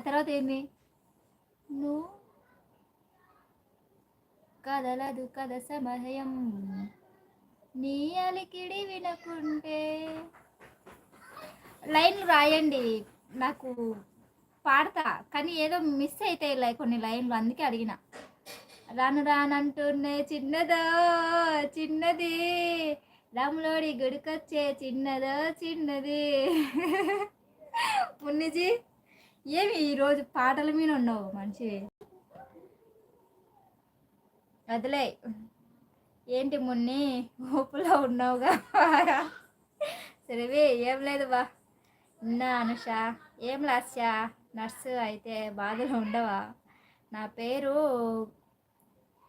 తర్వాత ఏంది? నువ్వు కదలదు కథ సమయం నీ అలికిడి వినకుంటే. లైన్లు రాయండి, నాకు పాడతా కానీ ఏదో మిస్ అవుతాయి కొన్ని లైన్లు, అందుకే అడిగిన. రాను రానంటూనే చిన్నదో చిన్నది, రాములోడి గుడికొచ్చే చిన్నదో చిన్నది. మున్నిజీ, ఏమి ఈరోజు పాటల మీద ఉన్నావు మంచి వదిలే. ఏంటి మున్ని ఊపులో ఉన్నావుగా? సరేవే, ఏం లేదు బా. నా అనుష, ఏం లాస్య నర్సు అయితే బాధలు ఉండవా? నా పేరు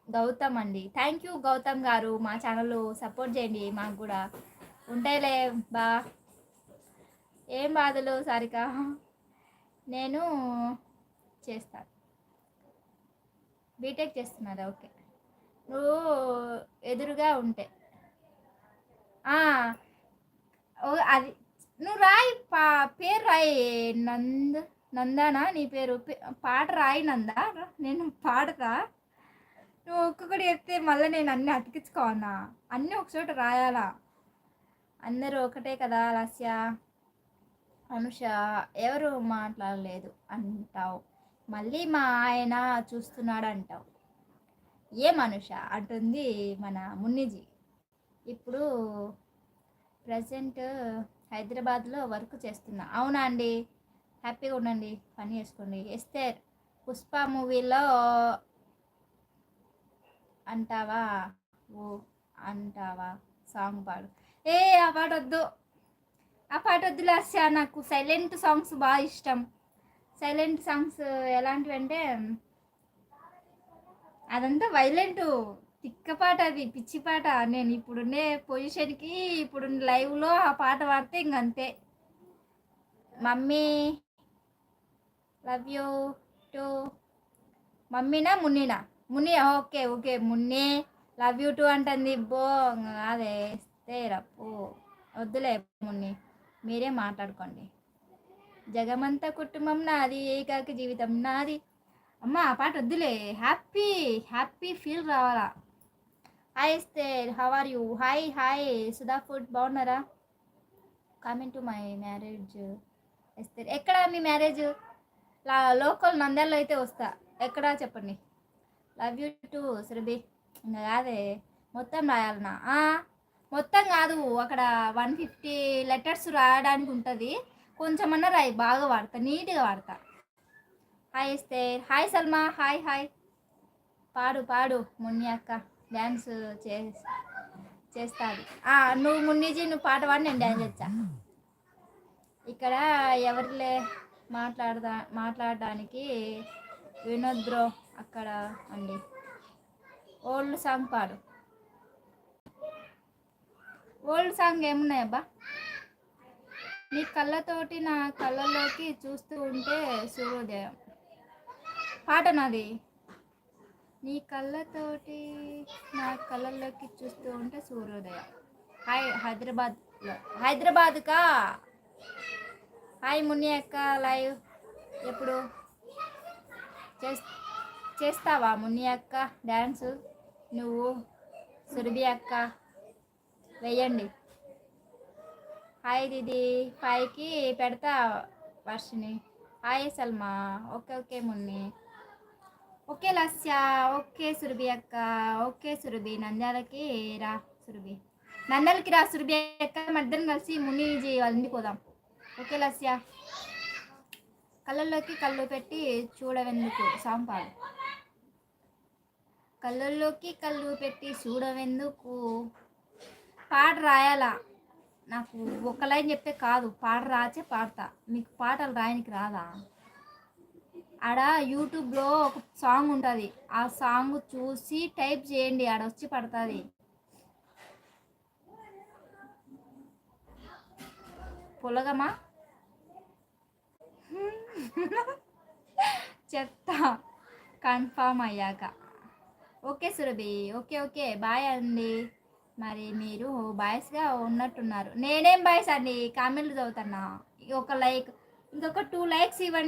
గౌతమ్ అండి. థ్యాంక్ యూ గౌతమ్ గారు, మా ఛానల్ సపోర్ట్ చేయండి, మాకు కూడా ఉంటాయిలే బా. ఏం బాధలు సారిక, నేను చేస్తాను. బీటెక్ చేస్తున్నారా? ఓకే. నువ్వు ఎదురుగా ఉంటే అది నువ్వు రాయి, పేరు రాయి. నందానా నీ పేరు? పాట రాయి నందా, నేను పాడతా. నువ్వు ఒక్కొక్కటి చెప్తే మళ్ళీ నేను అన్నీ అతికించుకోవన్నా, అన్నీ ఒకచోట రాయాలా. అందరూ ఒకటే కదా లాస్య. అనుష, ఎవరు మాట్లాడలేదు అంటావు, మళ్ళీ మా ఆయన చూస్తున్నాడు అంటావు. ఏం అనుష అంటుంది మన మున్నిజీ. ఇప్పుడు ప్రజెంట్ హైదరాబాద్లో వర్క్ చేస్తున్నా. అవునా అండి, హ్యాపీగా ఉండండి, పని చేసుకోండి. ఎస్తేర్, పుష్ప మూవీలో అంటావా ఓ అంటావా సాంగ్ పాడు. ఆ పాట వద్దు, ఆ పాట వద్దు లాస్య. నాకు సైలెంట్ సాంగ్స్ బాగా ఇష్టం. సైలెంట్ సాంగ్స్ ఎలాంటివి అంటే, అదంతా వైలెంట్ తిక్క పాట, అది పిచ్చి పాట. నేను ఇప్పుడుండే పొజిషన్కి, ఇప్పుడు లైవ్లో ఆ పాట పాడితే ఇంకంతే. Mummy love you too. మమ్మీనా మున్నీనా? Munni, okay okay Munni love you too అంటుంది. బో అదే రప్పు, వద్దులే మున్ని, మీరే మాట్లాడుకోండి. జగమంతా కుటుంబం నాది, ఏకాక జీవితం నాది. అమ్మ ఆ పాట వద్దులే, హ్యాపీ హ్యాపీ ఫీల్ రావాలా. Hi Esther, how are you? Hi hi Sudha ఫుడ్, బాగున్నారా? Coming to my marriage Esther. ఎక్కడ మీ మ్యారేజ్? లోకల్ నంద్యాలలో అయితే వస్తా. ఎక్కడా చెప్పండి. Love you too Surabhi. ఇంకా కాదే, మొత్తం రాయాలనా? మొత్తం కాదు, అక్కడ 150 లెటర్స్ రాయడానికి ఉంటుంది. కొంచెమన్నా రాయి, బాగా వాడతా, నీట్గా వాడతా. Hi Esther. Hi Salma, hi hi. పాడు పాడు మున్ని అక్క, డ్యాన్స్ చేస్తుంది. నువ్వు మున్నిజీ, నువ్వు పాట పాడి, నేను డ్యాన్స్ చేస్తా. ఇక్కడ ఎవరిలే మాట్లాడడానికి వినోద్ బ్రో అక్కడ అండి. ఓల్డ్ సాంగ్ పాడు. ఓల్డ్ సాంగ్ ఏమున్నాయబ్బా? నీ కళ్ళతోటి నా కళ్ళలోకి చూస్తూ ఉంటే సూర్యోదయం. పాట నాది. నీ కళ్ళతోటి నా కళ్ళల్లోకి చూస్తూ ఉంటే సూర్యోదయం. హాయ్ హైదరాబాద్లో, హైదరాబాద్కా. హాయ్ మున్ని అక్క, లైవ్ ఎప్పుడు చేస్తావా మున్ని అక్క డ్యాన్స్? నువ్వు సురభి అక్క వెయ్యండి. హాయ్ దీది, 5కి పెడతా Varshini. Hi Salma, okay okay Munni, okay Lasya, okay Surabhi అక్క, ఓకే సురభి. నంద్యాలకి రా సురభి, నంద్యాలకి రా సురభి అక్క, మధ్యాహ్నం కలిసి మునిజీ వాళ్ళ ఇంటికి పోదాం. ఓకే లాస్య. కళ్ళల్లోకి కళ్ళు పెట్టి చూడవెందుకు సాంగ్ పాడు. కళ్ళల్లోకి కళ్ళు పెట్టి చూడవెందుకు, పాట రాయాలా. నాకు ఒక లైన్ చెప్తే కాదు, పాట రాచే పాడతా. మీకు పాటలు రాయనికి రాదా? ఆడ యూట్యూబ్లో ఒక సాంగ్ ఉంటుంది, ఆ సాంగ్ చూసి టైప్ చేయండి, ఆడ వచ్చి పడుతుంది. పొలగమా చెప్తా కన్ఫామ్ అయ్యాక. Okay Surabhi, okay okay bye అండి. మరి మీరు బాయ్స్గా ఉన్నట్టున్నారు. నేనేం బాయ్స్ అండి, కామెంట్లు చదువుతున్నా. ఒక లైక్, ఇంకొక 2 లైక్స్ ఇవ్వండి.